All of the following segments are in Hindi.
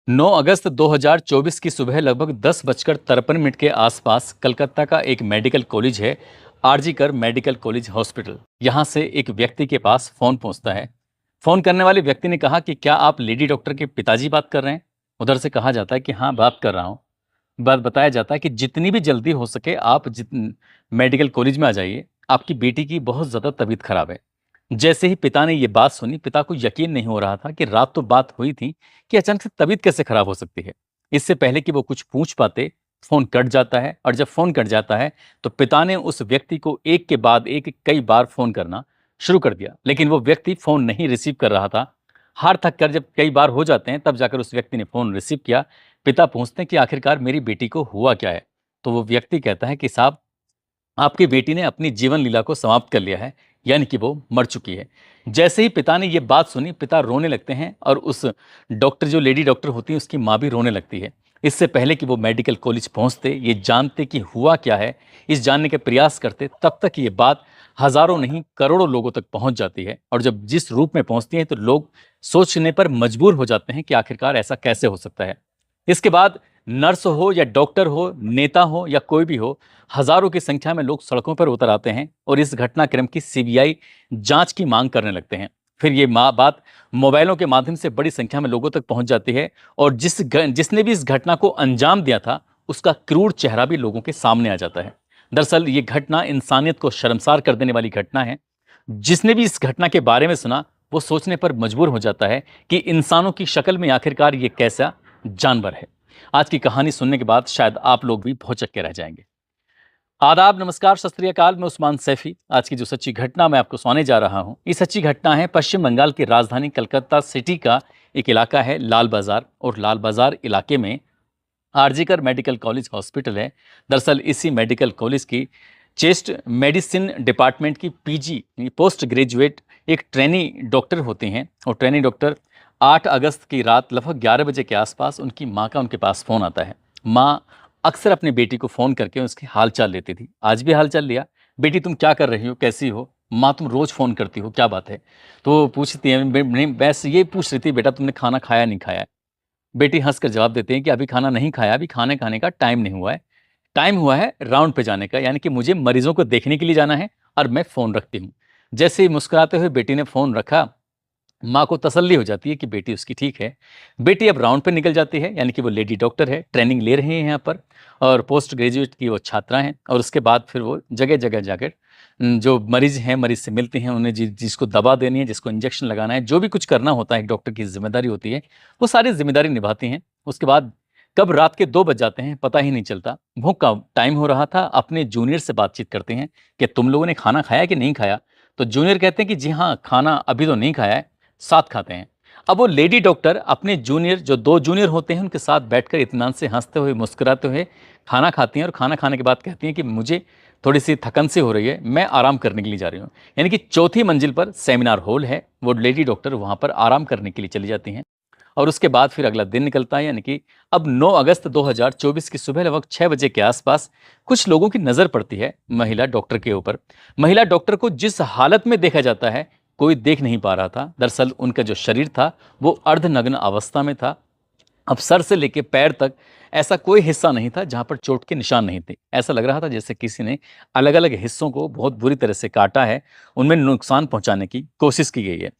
9 अगस्त 2024 की सुबह लगभग 10:53 के आसपास कलकत्ता का एक मेडिकल कॉलेज है, आरजी कर मेडिकल कॉलेज हॉस्पिटल। यहाँ से एक व्यक्ति के पास फोन पहुंचता है। फोन करने वाले व्यक्ति ने कहा कि क्या आप लेडी डॉक्टर के पिताजी बात कर रहे हैं। उधर से कहा जाता है कि हाँ, बात कर रहा हूँ। बात बताया जाता है कि जितनी भी जल्दी हो सके आप मेडिकल कॉलेज में आ जाइए, आपकी बेटी की बहुत ज़्यादा तबीयत खराब है। जैसे ही पिता ने ये बात सुनी, पिता को यकीन नहीं हो रहा था कि रात तो बात हुई थी कि अचानक से तबीयत कैसे खराब हो सकती है। इससे पहले कि वो कुछ पूछ पाते, फोन कट जाता है और जब फोन कट जाता है तो पिता ने उस व्यक्ति को एक के बाद एक कई बार फोन करना शुरू कर दिया, लेकिन वो व्यक्ति फोन नहीं रिसीव कर रहा था। हार थक कर जब कई बार हो जाते हैं तब जाकर उस व्यक्ति ने फोन रिसीव किया। पिता पूछते हैं कि आखिरकार मेरी बेटी को हुआ क्या है। तो वो व्यक्ति कहता है कि साहब, आपकी बेटी ने अपनी जीवन लीला को समाप्त कर लिया है, यानी कि वो मर चुकी है। जैसे ही पिता ने ये बात सुनी, पिता रोने लगते हैं और उस डॉक्टर, जो लेडी डॉक्टर होती है, उसकी माँ भी रोने लगती है। इससे पहले कि वो मेडिकल कॉलेज पहुंचते, ये जानते कि हुआ क्या है, इस जानने के प्रयास करते, तब तक ये बात हजारों नहीं करोड़ों लोगों तक पहुंच जाती है। और जब जिस रूप में पहुंचती है तो लोग सोचने पर मजबूर हो जाते हैं कि आखिरकार ऐसा कैसे हो सकता है। इसके बाद नर्स हो या डॉक्टर हो, नेता हो या कोई भी हो, हजारों की संख्या में लोग सड़कों पर उतर आते हैं और इस घटनाक्रम की सीबीआई जांच की मांग करने लगते हैं। फिर ये बात मोबाइलों के माध्यम से बड़ी संख्या में लोगों तक पहुंच जाती है और जिसने भी इस घटना को अंजाम दिया था, उसका क्रूर चेहरा भी लोगों के सामने आ जाता है। दरअसल ये घटना इंसानियत को शर्मसार कर देने वाली घटना है। जिसने भी इस घटना के बारे में सुना, वो सोचने पर मजबूर हो जाता है कि इंसानों की शक्ल में आखिरकार ये कैसा जानवर है। आज की कहानी सुनने के बाद शायद आप लोग भी भौचक्के के रह जाएंगे। आदाब, नमस्कार, सत श्री अकाल। मैं उस्मान सैफी। आज की जो सच्ची घटना मैं आपको सुनाने जा रहा हूँ, ये सच्ची घटना है पश्चिम बंगाल की राजधानी कलकत्ता सिटी का एक इलाका है लाल बाजार। और लाल बाजार इलाके में आरजीकर मेडिकल कॉलेज हॉस्पिटल है। दरअसल इसी मेडिकल कॉलेज की चेस्ट मेडिसिन डिपार्टमेंट की पीजी पोस्ट ग्रेजुएट एक ट्रेनी डॉक्टर होती हैं। और ट्रेनी डॉक्टर 8 अगस्त की रात लगभग 11 बजे के आसपास उनकी माँ का उनके पास फ़ोन आता है। माँ अक्सर अपनी बेटी को फ़ोन करके उसकी हालचाल लेती थी। आज भी हालचाल लिया, बेटी तुम क्या कर रही हो, कैसी हो। माँ, तुम रोज़ फ़ोन करती हो, क्या बात है। तो वो पूछती है, बस ये पूछ रही थी, बेटा तुमने खाना खाया नहीं खाया। बेटी हंसकर जवाब देते हैं कि अभी खाना नहीं खाया, अभी खाने खाने का टाइम नहीं हुआ है। टाइम हुआ है राउंड पे जाने का, यानी कि मुझे मरीजों को देखने के लिए जाना है और मैं फ़ोन रखती हूँ। जैसे ही मुस्कुराते हुए बेटी ने फ़ोन रखा, माँ को तसल्ली हो जाती है कि बेटी उसकी ठीक है। बेटी अब राउंड पे निकल जाती है, यानी कि वो लेडी डॉक्टर है, ट्रेनिंग ले रही हैं यहाँ पर और पोस्ट ग्रेजुएट की वो छात्रा हैं। और उसके बाद फिर वो जगह-जगह जाकर जो मरीज़ हैं, मरीज़ से मिलती हैं, उन्हें जिसको दवा देनी है, जिसको इंजेक्शन लगाना है, जो भी कुछ करना होता है, एक डॉक्टर की ज़िम्मेदारी होती है, वो सारी ज़िम्मेदारी निभाती हैं। उसके बाद कब रात के 2 बज जाते हैं, पता ही नहीं चलता। भूख का टाइम हो रहा था, अपने जूनियर से बातचीत करते हैं कि तुम लोगों ने खाना खाया कि नहीं खाया? तो जूनियर कहते हैं कि जी हाँ, खाना अभी तो नहीं खाया है, साथ खाते हैं। अब वो लेडी डॉक्टर अपने जूनियर, जो 2 जूनियर होते हैं, उनके साथ बैठकर इत्मीनान से हँसते हुए, मुस्कुराते हुए खाना खाती हैं और खाना खाने के बाद कहती हैं कि मुझे थोड़ी-सी थकन सी हो रही है, मैं आराम करने के लिए जा रही हूँ। यानी कि चौथी मंजिल पर सेमिनार हॉल है, वो लेडी डॉक्टर वहाँ पर आराम करने के लिए चली जाती हैं। और उसके बाद फिर अगला दिन निकलता है, यानी कि अब 9 अगस्त 2024 की सुबह लगभग 6 बजे के आसपास कुछ लोगों की नज़र पड़ती है महिला डॉक्टर के ऊपर। महिला डॉक्टर को जिस हालत में देखा जाता है, कोई देख नहीं पा रहा था। दरअसल उनका जो शरीर था, वो अर्धनग्न अवस्था में था। अब सर से लेके पैर तक ऐसा कोई हिस्सा नहीं था जहाँ पर चोट के निशान नहीं थे। ऐसा लग रहा था जैसे किसी ने अलग-अलग हिस्सों को बहुत बुरी तरह से काटा है, उनमें नुकसान पहुँचाने की कोशिश की गई है।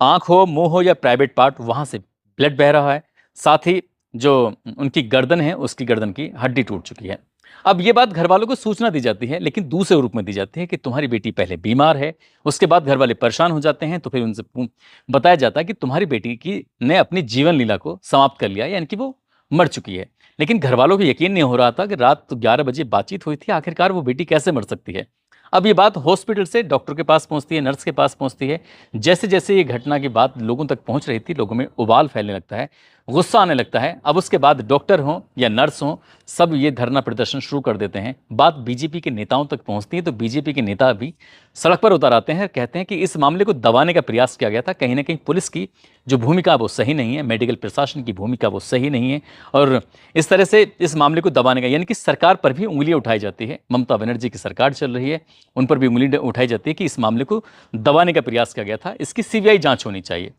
आँख हो, मुँह हो या प्राइवेट पार्ट, वहाँ से ब्लड बह रहा है। साथ ही जो उनकी गर्दन है, उसकी गर्दन की हड्डी टूट चुकी है। अब ये बात घरवालों को सूचना दी जाती है, लेकिन दूसरे रूप में दी जाती है कि तुम्हारी बेटी पहले बीमार है। उसके बाद घरवाले परेशान हो जाते हैं, तो फिर उनसे बताया जाता है कि तुम्हारी बेटी की ने अपनी जीवन लीला को समाप्त कर लिया, यानी कि वो मर चुकी है। लेकिन घरवालों को यकीन नहीं हो रहा था कि रात 11 बजे बातचीत हुई थी, आखिरकार वो बेटी कैसे मर सकती है। अब ये बात हॉस्पिटल से डॉक्टर के पास पहुंचती है, नर्स के पास पहुंचती है। जैसे-जैसे ये घटना की बात लोगों तक पहुंच रही थी, लोगों में उबाल फैलने लगता है, गुस्सा आने लगता है। अब उसके बाद डॉक्टर हों या नर्स हों, सब ये धरना प्रदर्शन शुरू कर देते हैं। बात बीजेपी के नेताओं तक पहुंचती है, तो बीजेपी के नेता भी सड़क पर उतर आते हैं, कहते हैं कि इस मामले को दबाने का प्रयास किया गया था। कहीं न कहीं पुलिस की जो भूमिका वो सही नहीं है, मेडिकल प्रशासन की भूमिका वो सही नहीं है और इस तरह से इस मामले को दबाने का, यानी कि सरकार पर भी उँगलियाँ उठाई जाती है। ममता बनर्जी की सरकार चल रही है, उन पर भी उँगली उठाई जाती है कि इस मामले को दबाने का प्रयास किया गया था, इसकी सीबीआई जाँच होनी चाहिए।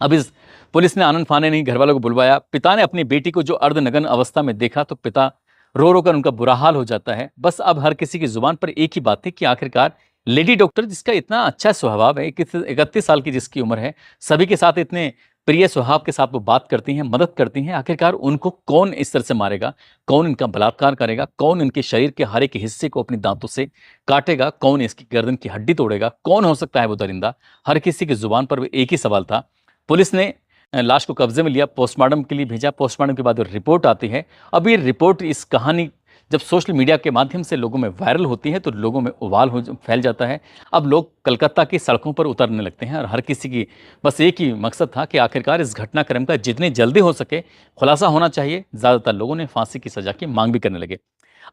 अब इस पुलिस ने आनन-फानन नहीं घर वालों को बुलवाया। पिता ने अपनी बेटी को जो अर्धनग्न अवस्था में देखा तो पिता रो-रो कर उनका बुरा हाल हो जाता है। बस अब हर किसी की ज़ुबान पर एक ही बात थी कि आखिरकार लेडी डॉक्टर जिसका इतना अच्छा स्वभाव है, 31 साल की जिसकी उम्र है, सभी के साथ इतने प्रिय स्वभाव के साथ वो बात करती हैं, मदद करती हैं, आखिरकार उनको कौन इस तरह से मारेगा? कौन इनका बलात्कार करेगा? कौन इनके शरीर के हर एक हिस्से को अपने दाँतों से काटेगा? कौन इसकी गर्दन की हड्डी तोड़ेगा? कौन हो सकता है वो दरिंदा? हर किसी की ज़ुबान पर वो एक ही सवाल था। पुलिस ने लाश को कब्जे में लिया, पोस्टमार्टम के लिए भेजा। पोस्टमार्टम के बाद रिपोर्ट आती है। अब ये रिपोर्ट, इस कहानी जब सोशल मीडिया के माध्यम से लोगों में वायरल होती है तो लोगों में उबाल हो फैल जाता है। अब लोग कलकत्ता की सड़कों पर उतरने लगते हैं और हर किसी की बस एक ही मकसद था कि आखिरकार इस घटनाक्रम का जितनी जल्दी हो सके खुलासा होना चाहिए। ज़्यादातर लोगों ने फांसी की सज़ा की मांग भी करने लगे।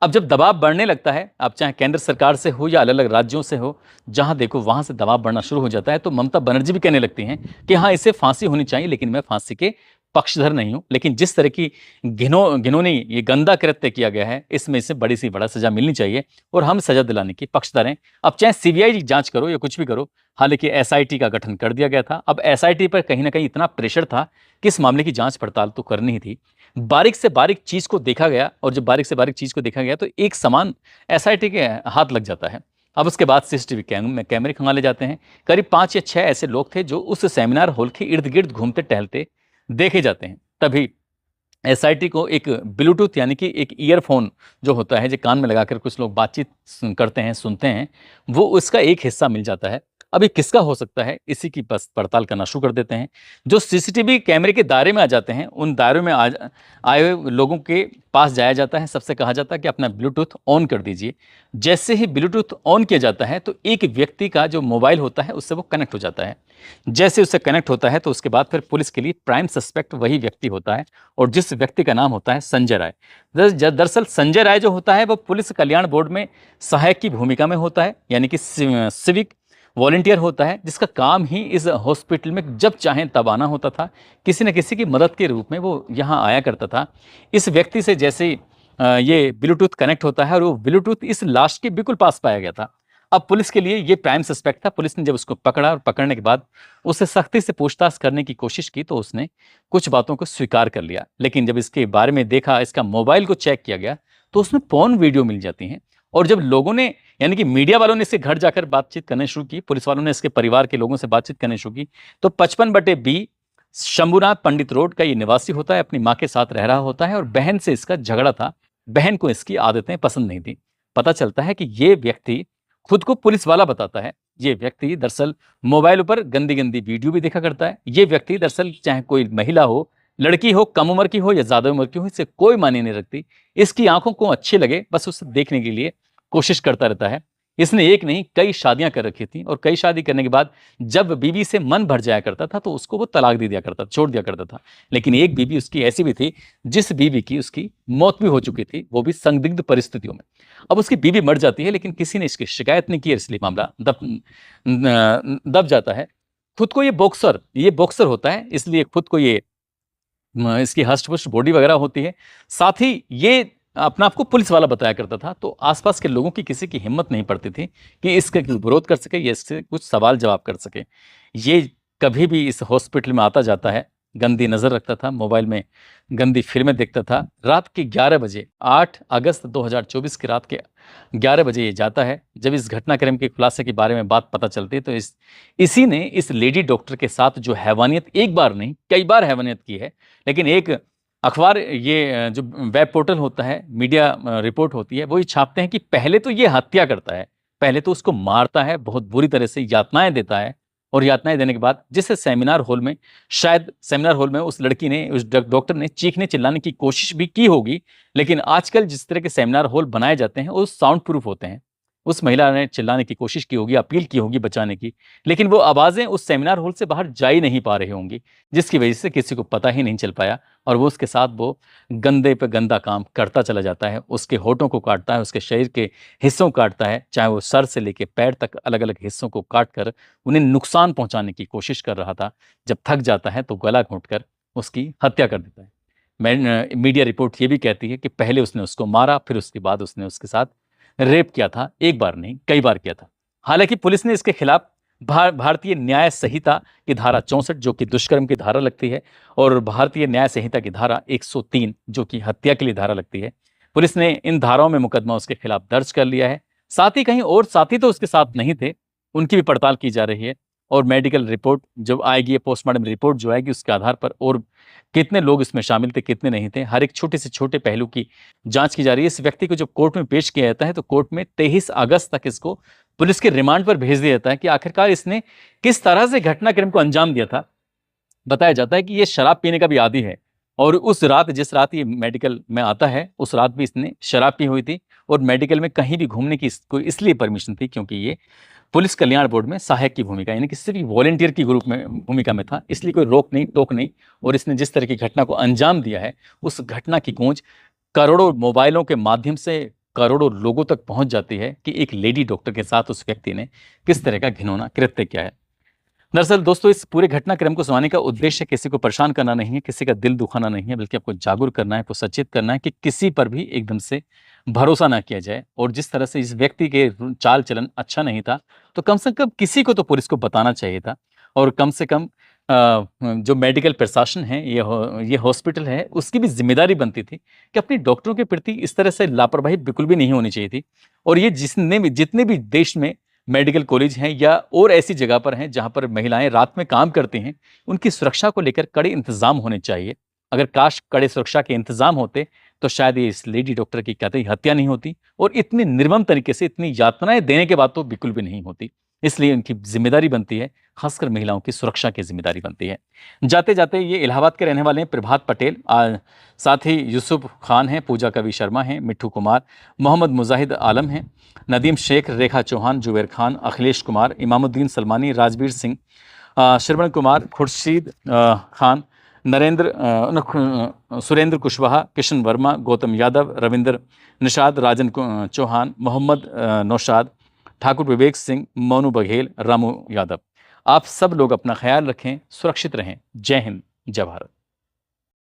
अब जब दबाव बढ़ने लगता है, अब चाहे केंद्र सरकार से हो या अलग-अलग राज्यों से हो, जहाँ देखो वहाँ से दबाव बढ़ना शुरू हो जाता है, तो ममता बनर्जी भी कहने लगती हैं कि हाँ, इसे फांसी होनी चाहिए, लेकिन मैं फांसी के पक्षधर नहीं हूँ। लेकिन जिस तरह की घिनौनी ये गंदा कृत्य किया गया है, इसमें इसे बड़ी से बड़ा सज़ा मिलनी चाहिए और हम सज़ा दिलाने की पक्षधर हैं। अब चाहे सीबीआई जाँच करो या कुछ भी करो, हालाँकि एसआईटी का गठन कर दिया गया था। अब एसआईटी पर कहीं न कहीं इतना प्रेशर था कि इस मामले की जाँच पड़ताल तो करनी ही थी। बारीक से बारीक चीज़ को देखा गया और जब बारीक से बारीक चीज़ को देखा गया तो एक समान एसआईटी के हाथ लग जाता है। अब उसके बाद सीसीटीवी कैमरे खंगाले जाते हैं। करीब 5 या 6 ऐसे लोग थे जो उस सेमिनार हॉल के इर्द-गिर्द घूमते-टहलते देखे जाते हैं। तभी एसआईटी को एक ब्लूटूथ यानी कि एक ईयरफ़ोन जो होता है, जो कान में लगाकर कुछ लोग बातचीत करते हैं, सुनते हैं, वो उसका एक हिस्सा मिल जाता है। अब ये किसका हो सकता है, इसी की बस पड़ताल करना शुरू कर देते हैं। जो सीसीटीवी कैमरे के दायरे में आ जाते हैं, उन दायरों में आए हुए लोगों के पास जाया जाता है, सबसे कहा जाता है कि अपना ब्लूटूथ ऑन कर दीजिए। जैसे ही ब्लूटूथ ऑन किया जाता है, तो एक व्यक्ति का जो मोबाइल होता है, उससे वो कनेक्ट हो जाता है। जैसे उससे कनेक्ट होता है, तो उसके बाद फिर पुलिस के लिए प्राइम सस्पेक्ट वही व्यक्ति होता है और जिस व्यक्ति का नाम होता है संजय राय। दरअसल संजय राय जो होता है, वो पुलिस कल्याण बोर्ड में सहायक की भूमिका में होता है, यानी कि सिविक वॉलंटियर होता है, जिसका काम ही इस हॉस्पिटल में जब चाहें तब आना होता था। किसी न किसी की मदद के रूप में वो यहाँ आया करता था। इस व्यक्ति से जैसे ही ये ब्लूटूथ कनेक्ट होता है और वो ब्लूटूथ इस लाश के बिल्कुल पास पाया गया था। अब पुलिस के लिए ये प्राइम सस्पेक्ट था। पुलिस ने जब उसको पकड़ा और पकड़ने के बाद उससे सख्ती से पूछताछ करने की कोशिश की तो उसने कुछ बातों को स्वीकार कर लिया। लेकिन जब इसके बारे में देखा, इसका मोबाइल को चेक किया गया, तो उसमें पोर्न वीडियो मिल जाती हैं। और जब लोगों ने, यानी कि मीडिया वालों ने इसके घर जाकर बातचीत करनी शुरू की, पुलिस वालों ने इसके परिवार के लोगों से बातचीत करनी शुरू की, तो 55/B शंभुनाथ पंडित रोड का ये निवासी होता है, अपनी माँ के साथ रह रहा होता है और बहन से इसका झगड़ा था। बहन को इसकी आदतें पसंद नहीं थी। पता चलता है कि ये व्यक्ति खुद को पुलिस वाला बताता है। ये व्यक्ति दरअसल मोबाइल पर गंदी-गंदी वीडियो भी देखा करता है। ये व्यक्ति दरअसल चाहे कोई महिला हो, लड़की हो, कम उम्र की हो या ज़्यादा उम्र की हो, इससे कोई मायने नहीं रखती। इसकी आँखों को अच्छे लगे, बस उसे देखने के लिए कोशिश करता रहता है। इसने एक नहीं कई शादियाँ कर रखी थी और कई शादी करने के बाद जब बीवी से मन भर जाया करता था, तो उसको वो तलाक दे दिया करता, छोड़ दिया करता था। लेकिन एक बीवी उसकी ऐसी भी थी, जिस बीवी की उसकी मौत भी हो चुकी थी, वो भी संदिग्ध परिस्थितियों में। अब उसकी बीवी मर जाती है, लेकिन किसी ने इसकी शिकायत नहीं की, इसलिए मामला दब जाता है। खुद को ये बॉक्सर होता है, इसलिए खुद को ये इसकी हष्ट-पुष्ट बॉडी वगैरह होती है। साथ ही ये अपने आप को पुलिस वाला बताया करता था, तो आस-पास के लोगों की किसी की हिम्मत नहीं पड़ती थी कि इसका विरोध कर सके या इससे कुछ सवाल जवाब कर सके। ये कभी भी इस हॉस्पिटल में आता-जाता है, गंदी नज़र रखता था, मोबाइल में गंदी फ़िल्में देखता था। रात के 11 बजे 8 अगस्त 2024 की रात के 11 बजे ये जाता है। जब इस घटनाक्रम के खुलासे के बारे में बात पता चलती है, तो इसी ने इस लेडी डॉक्टर के साथ जो हैवानियत, एक बार नहीं कई बार हैवानियत की है। लेकिन एक अखबार, ये जो वेब पोर्टल होता है, मीडिया रिपोर्ट होती है, वो ये छापते हैं कि पहले तो ये हत्या करता है, पहले तो उसको मारता है, बहुत बुरी तरह से यातनाएँ देता है और यातनाएँ देने के बाद जिस सेमिनार हॉल में, शायद सेमिनार हॉल में उस लड़की ने, उस डॉक्टर ने चीखने-चिल्लाने की कोशिश भी की होगी, लेकिन आजकल जिस तरह के सेमिनार हॉल बनाए जाते हैं, वो साउंड प्रूफ होते हैं। उस महिला ने चिल्लाने की कोशिश की होगी, अपील की होगी बचाने की, लेकिन वो आवाज़ें उस सेमिनार हॉल से बाहर जा ही नहीं पा रही होंगी, जिसकी वजह से किसी को पता ही नहीं चल पाया और वो उसके साथ वो गंदे पे गंदा काम करता चला जाता है। उसके होठों को काटता है, उसके शरीर के हिस्सों को काटता है, चाहे वो सर से लेके पैर तक अलग-अलग हिस्सों को काट कर उन्हें नुकसान पहुँचाने की कोशिश कर रहा था। जब थक जाता है तो गला घोंट उसकी हत्या कर देता है। मीडिया रिपोर्ट ये भी कहती है कि पहले उसने उसको मारा, फिर उसके बाद उसने उसके साथ रेप किया था। एक बार नहीं, कई बार किया था। हालाँकि पुलिस ने इसके खिलाफ भारतीय न्याय संहिता की धारा 64 जो कि दुष्कर्म की धारा लगती है, और भारतीय न्याय संहिता की धारा 103 जो कि हत्या के लिए धारा लगती है। पुलिस ने इन धाराओं में मुकदमा उसके खिलाफ दर्ज कर लिया है। साथ ही कहीं और साथी तो उसके साथ नहीं थे, उनकी भी पड़ताल की जा रही है, और मेडिकल रिपोर्ट जब आएगी, ये पोस्टमार्टम रिपोर्ट जो आएगी उसके आधार पर और कितने लोग इसमें शामिल थे, कितने नहीं थे, हर एक छोटे से छोटे पहलू की जांच की जा रही है। इस व्यक्ति को जब कोर्ट में पेश किया जाता है तो कोर्ट में 23 अगस्त तक इसको पुलिस के रिमांड पर भेज दिया जाता है कि आखिरकार इसने किस तरह से घटनाक्रम को अंजाम दिया था। बताया जाता है कि ये शराब पीने का भी आदी है, और उस रात, जिस रात ये मेडिकल में आता है, उस रात भी इसने शराब पी हुई थी, और मेडिकल में कहीं भी घूमने की इसको इसलिए परमिशन थी क्योंकि ये पुलिस कल्याण बोर्ड में सहायक की भूमिका, यानी कि सिर्फ वॉलेंटियर की ग्रुप में भूमिका में था, इसलिए कोई रोक नहीं टोक नहीं। और इसने जिस तरह की घटना को अंजाम दिया है, उस घटना की गूंज करोड़ों मोबाइलों के माध्यम से करोड़ों लोगों तक पहुंच जाती है कि एक लेडी डॉक्टर के साथ उस व्यक्ति ने किस तरह का घिनौना कृत्य किया है। दरअसल दोस्तों, इस पूरे घटनाक्रम को सुनाने का उद्देश्य किसी को परेशान करना नहीं है, किसी का दिल दुखाना नहीं है, बल्कि आपको जागरूक करना है, आपको सचेत करना है कि किसी पर भी एकदम से भरोसा ना किया जाए। और जिस तरह से इस व्यक्ति के चाल चलन अच्छा नहीं था, तो कम से कम किसी को तो पुलिस को बताना चाहिए था। और कम से कम जो मेडिकल प्रशासन है, ये हॉस्पिटल है, उसकी भी जिम्मेदारी बनती थी कि अपनी डॉक्टरों के प्रति इस तरह से लापरवाही बिल्कुल भी नहीं होनी चाहिए थी। और ये जितने भी देश में मेडिकल कॉलेज हैं या और ऐसी जगह पर हैं जहां पर महिलाएं रात में काम करती हैं, उनकी सुरक्षा को लेकर कड़े इंतजाम होने चाहिए। अगर काश कड़े सुरक्षा के इंतजाम होते तो शायद ये इस लेडी डॉक्टर की कतई हत्या नहीं होती, और इतनी निर्मम तरीके से इतनी यातनाएं देने के बाद तो बिल्कुल भी नहीं होती। इसलिए उनकी जिम्मेदारी बनती है, खासकर महिलाओं की सुरक्षा की जिम्मेदारी बनती है। जाते जाते ये इलाहाबाद के रहने वाले हैं प्रभात पटेल, साथ ही यूसुफ खान हैं, पूजा कवि शर्मा हैं, मिट्ठू कुमार, मोहम्मद मुजाहिद आलम हैं, नदीम शेख, रेखा चौहान, जुबैर खान, अखिलेश कुमार, इमामुद्दीन सलमानी, राजवीर सिंह, श्रवण कुमार, खुर्शीद खान, सुरेंद्र कुशवाहा, किशन वर्मा, गौतम यादव, रविंद्र निषाद, राजन चौहान, मोहम्मद नौशाद, ठाकुर विवेक सिंह, मोनू बघेल, रामू यादव। आप सब लोग अपना ख्याल रखें, सुरक्षित रहें। जय हिंद, जय भारत।